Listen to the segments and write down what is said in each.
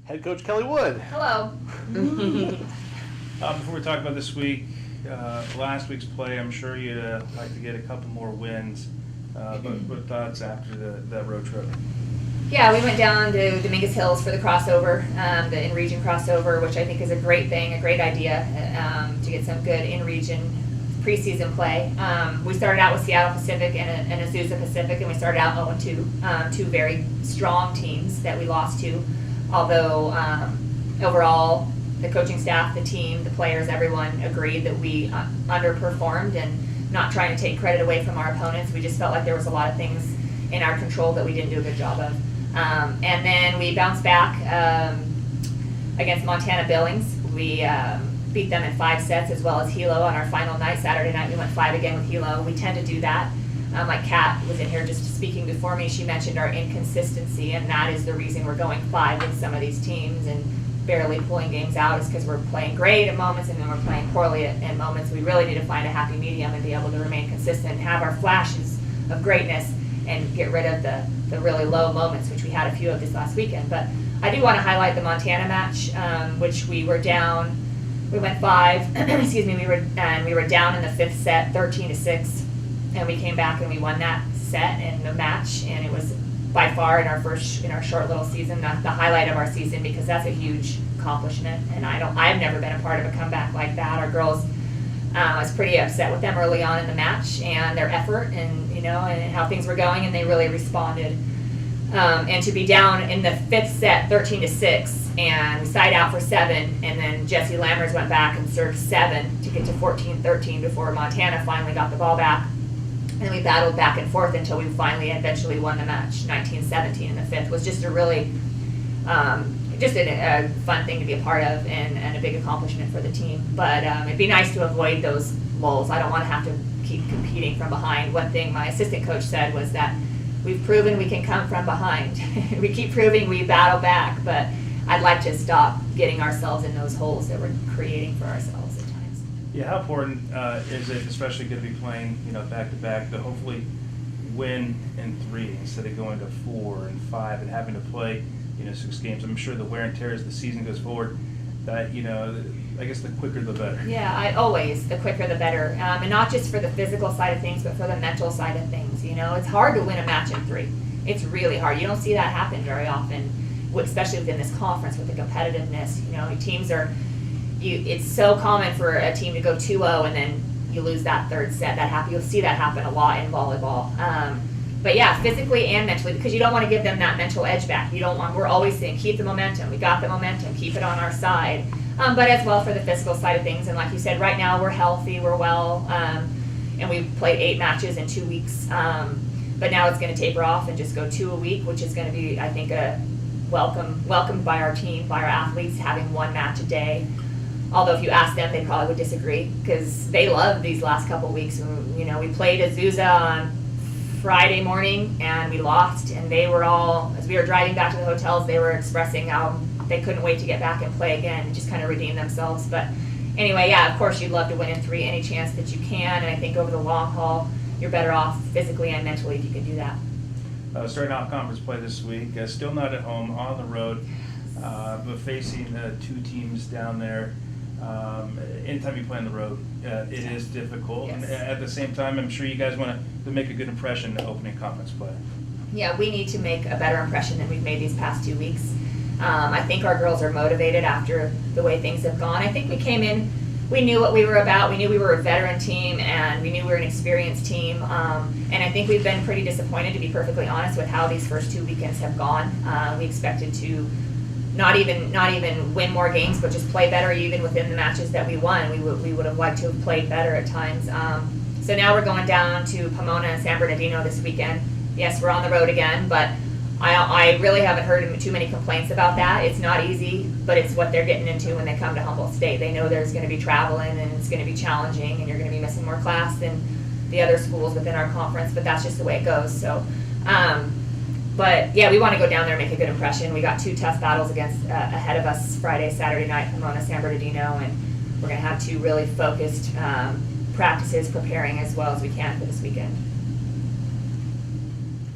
Head coach Kelly Wood. Hello. Before we talk about this week, last week's play, I'm sure you'd like to get a couple more wins. But what thoughts after that road trip? Yeah, we went down to Dominguez Hills for the crossover, the in-region crossover, which I think is a great thing, a great idea to get some good in-region preseason play. We started out with Seattle Pacific and Azusa Pacific, and we started out 0-2, two very strong teams that we lost to. Although overall, the coaching staff, the team, the players, everyone agreed that we underperformed, and not trying to take credit away from our opponents. We just felt like there was a lot of things in our control that we didn't do a good job of. And then we bounced back against Montana Billings. We beat them in 5 sets, as well as Hilo on our final night. Saturday night we went 5 again with Hilo. We tend to do that. Like Kat was in here just speaking before me, she mentioned our inconsistency, and that is the reason we're going 5 with some of these teams and barely pulling games out, is because we're playing great at moments and then we're playing poorly at moments. We really need to find a happy medium and be able to remain consistent and have our flashes of greatness and get rid of the really low moments, which we had a few of this last weekend. But I do want to highlight the Montana match, which we were down. We went 5. Excuse me. We were down in the 5th set, 13-6, and we came back and we won that set and the match. And it was by far in our short little season the highlight of our season, because that's a huge accomplishment. And I've never been a part of a comeback like that. Our girls. I was pretty upset with them early on in the match and their effort and and how things were going, and they really responded. And to be down in the 5th set, 13-6, and we side out for 7, and then Jessie Lammers went back and served 7 to get to 14-13 before Montana finally got the ball back. And we battled back and forth until we finally eventually won the match, 19-17 in the 5th. Was just a really just a fun thing to be a part of, and a big accomplishment for the team. But it'd be nice to avoid those lulls. I don't want to have to keep competing from behind. One thing my assistant coach said was that we've proven we can come from behind. We keep proving we battle back, but I'd like to stop getting ourselves in those holes that we're creating for ourselves at times. Yeah, how important is it, especially going to be playing back to back, to hopefully win in 3 instead of going to 4 and 5 and having to play 6 games? I'm sure the wear and tear as the season goes forward, that I guess the quicker the better. Yeah, the quicker the better, and not just for the physical side of things, but for the mental side of things. It's hard to win a match in 3. It's really hard. You don't see that happen very often, especially within this conference with the competitiveness. Teams are. It's so common for a team to go 2-0 and then you lose that 3rd set. You'll see that happen a lot in volleyball. But yeah, physically and mentally, because you don't want to give them that mental edge back. We're always saying, keep the momentum. We got the momentum. Keep it on our side. But as well for the physical side of things. And like you said, right now we're healthy, we're well, and we've played 8 matches in 2 weeks. But now it's going to taper off and just go 2 a week, which is going to be, I think, a welcomed by our team, by our athletes, having 1 match a day. Although if you ask them, they probably would disagree, because they love these last couple weeks. We played Azusa on Friday morning and we lost, and they were all, as we were driving back to the hotels, they were expressing how they couldn't wait to get back and play again and just kind of redeem themselves. But anyway, yeah, of course you'd love to win in 3 any chance that you can, and I think over the long haul you're better off physically and mentally if you can do that. Starting off conference play this week, still not at home, on the road, but facing 2 teams down there. Anytime you play on the road, it is difficult. Yes. And at the same time, I'm sure you guys want to make a good impression in opening conference play. Yeah, we need to make a better impression than we've made these past 2 weeks. I think our girls are motivated after the way things have gone. I think we came in, we knew what we were about. We knew we were a veteran team, and we knew we were an experienced team. And I think we've been pretty disappointed, to be perfectly honest, with how these first 2 weekends have gone. We expected to not even win more games, but just play better even within the matches that we won. We would have liked to have played better at times. So now we're going down to Pomona and San Bernardino this weekend. Yes, we're on the road again, but I really haven't heard too many complaints about that. It's not easy, but it's what they're getting into when they come to Humboldt State. They know there's going to be traveling and it's going to be challenging, and you're going to be missing more class than the other schools within our conference, but that's just the way it goes. So, but yeah, we want to go down there and make a good impression. We got 2 tough battles ahead of us Friday, Saturday night, Pomona, San Bernardino, and we're going to have 2 really focused practices preparing as well as we can for this weekend.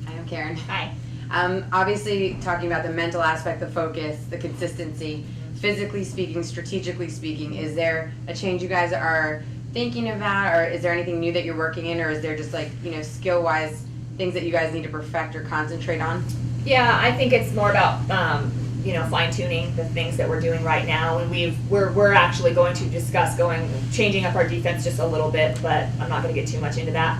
I am Karen. Hi. Obviously, talking about the mental aspect, the focus, the consistency, physically speaking, strategically speaking, is there a change you guys are thinking about, or is there anything new that you're working in, or is there just like, skill-wise things that you guys need to perfect or concentrate on? Yeah, I think it's more about fine tuning the things that we're doing right now, and we're actually going to discuss changing up our defense just a little bit, but I'm not going to get too much into that.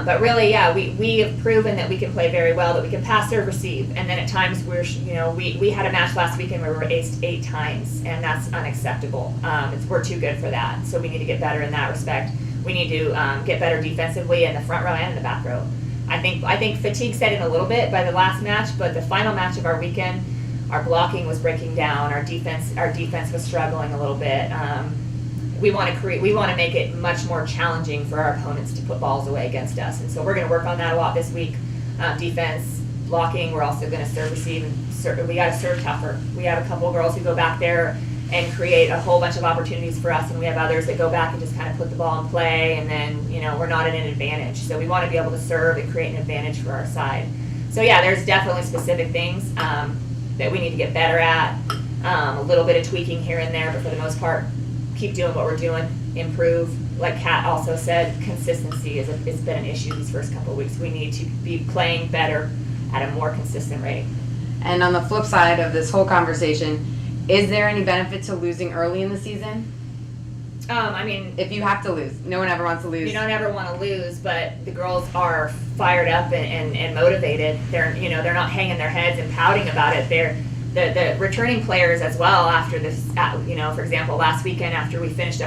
But really, yeah, we have proven that we can play very well, that we can pass, serve, receive, and then at times we had a match last weekend where we were aced 8 times, and that's unacceptable. We're too good for that, so we need to get better in that respect. We need to get better defensively in the front row and in the back row. I think fatigue set in a little bit by the last match, but the final match of our weekend, our blocking was breaking down, our defense was struggling a little bit. We want to make it much more challenging for our opponents to put balls away against us, and so we're going to work on that a lot this week. Defense, blocking. We're also going to serve, receive, and we got to serve tougher. We have a couple of girls who go back there and create a whole bunch of opportunities for us, and we have others that go back and just kind of put the ball in play, and then we're not at an advantage. So we want to be able to serve and create an advantage for our side. So yeah, there's definitely specific things that we need to get better at. A little bit of tweaking here and there, but for the most part, keep doing what we're doing, improve. Like Kat also said, consistency it's been an issue these first couple of weeks. We need to be playing better at a more consistent rate. And on the flip side of this whole conversation, is there any benefit to losing early in the season? If you have to lose, no one ever wants to lose. You don't ever want to lose, but the girls are fired up and motivated. They're not hanging their heads and pouting about it. They're the returning players as well after this. For example, last weekend after we finished up